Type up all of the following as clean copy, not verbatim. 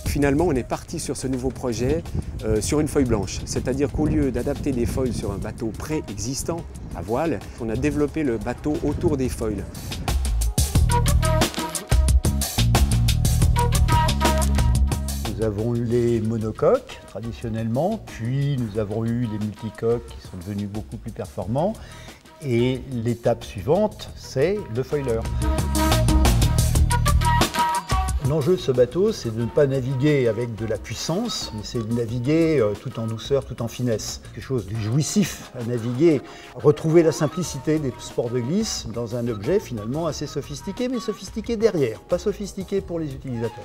Finalement, on est parti sur ce nouveau projet sur une feuille blanche. C'est-à-dire qu'au lieu d'adapter des feuilles sur un bateau préexistant à voile, on a développé le bateau autour des feuilles. Nous avons eu les monocoques traditionnellement, puis nous avons eu les multicoques qui sont devenus beaucoup plus performants. Et l'étape suivante, c'est le foiler. L'enjeu de ce bateau, c'est de ne pas naviguer avec de la puissance, mais c'est de naviguer tout en douceur, tout en finesse. Quelque chose de jouissif à naviguer. Retrouver la simplicité des sports de glisse dans un objet finalement assez sophistiqué, mais sophistiqué derrière, pas sophistiqué pour les utilisateurs.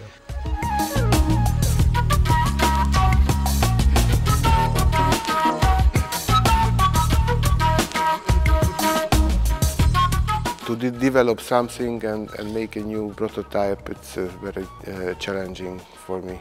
To develop something and make a new prototype, it's very challenging for me.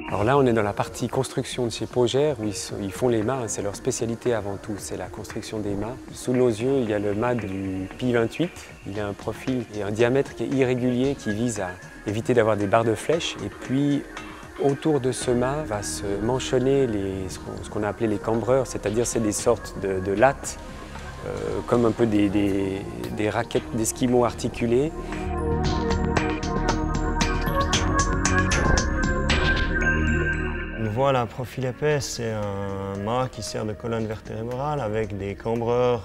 Alors là, on est dans la partie construction de chez Pogère où ils font les mâts, c'est leur spécialité avant tout, c'est la construction des mâts. Sous nos yeux, il y a le mât du Pi-28, il a un profil et un diamètre qui est irrégulier, qui vise à éviter d'avoir des barres de flèche. Et puis, autour de ce mât va se manchonner ce qu'on a appelé les cambreurs, c'est-à-dire c'est des sortes de lattes, comme un peu des raquettes d'esquimaux articulées. Une voile à profil épais, c'est un mât qui sert de colonne vertébrale avec des cambreurs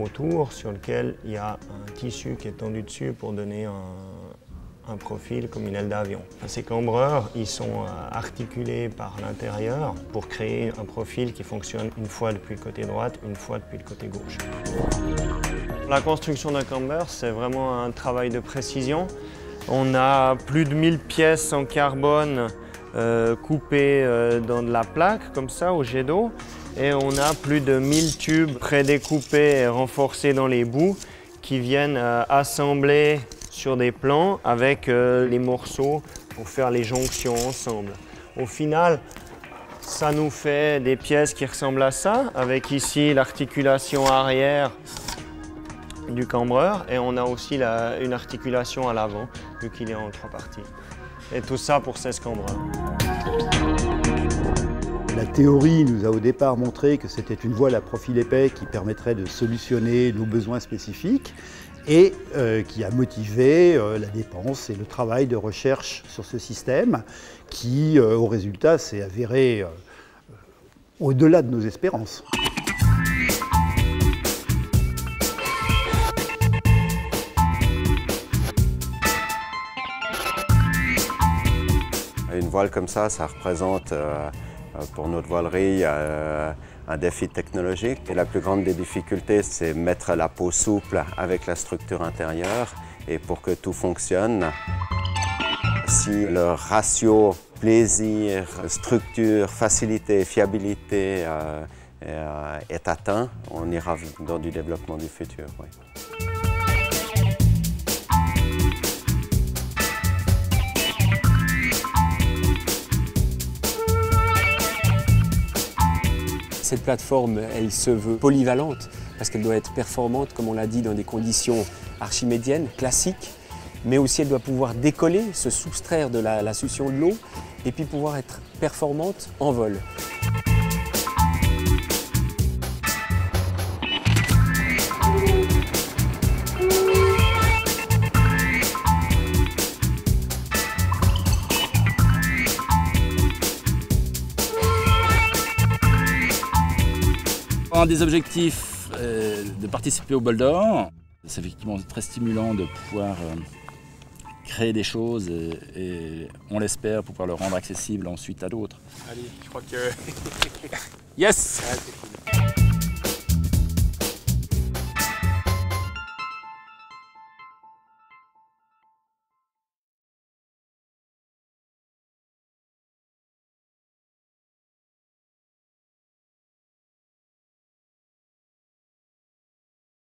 autour sur lequel il y a un tissu qui est tendu dessus pour donner un profil comme une aile d'avion. Ces cambreurs, ils sont articulés par l'intérieur pour créer un profil qui fonctionne une fois depuis le côté droit, une fois depuis le côté gauche. La construction d'un camber, c'est vraiment un travail de précision. On a plus de 1000 pièces en carbone coupées dans de la plaque, comme ça, au jet d'eau. Et on a plus de 1000 tubes prédécoupés et renforcés dans les bouts qui viennent assembler sur des plans avec les morceaux pour faire les jonctions ensemble. Au final, ça nous fait des pièces qui ressemblent à ça, avec ici l'articulation arrière du cambreur et on a aussi une articulation à l'avant, vu qu'il est en 3 parties. Et tout ça pour 16 cambreurs. La théorie nous a au départ montré que c'était une voile à profil épais qui permettrait de solutionner nos besoins spécifiques et qui a motivé la dépense et le travail de recherche sur ce système qui, au résultat, s'est avéré au-delà de nos espérances. Une voile comme ça représente pour notre voilerie un défi technologique. Et la plus grande des difficultés, c'est mettre la peau souple avec la structure intérieure. Et pour que tout fonctionne, si le ratio plaisir, structure, facilité, fiabilité est atteint, on ira dans du développement du futur. Oui. Cette plateforme, elle se veut polyvalente parce qu'elle doit être performante, comme on l'a dit, dans des conditions archimédiennes, classiques, mais aussi elle doit pouvoir décoller, se soustraire de la succion de l'eau et puis pouvoir être performante en vol. Un des objectifs de participer au Bol d'Or, c'est effectivement très stimulant de pouvoir créer des choses et on l'espère pouvoir le rendre accessible ensuite à d'autres. Allez, je crois que... Yes!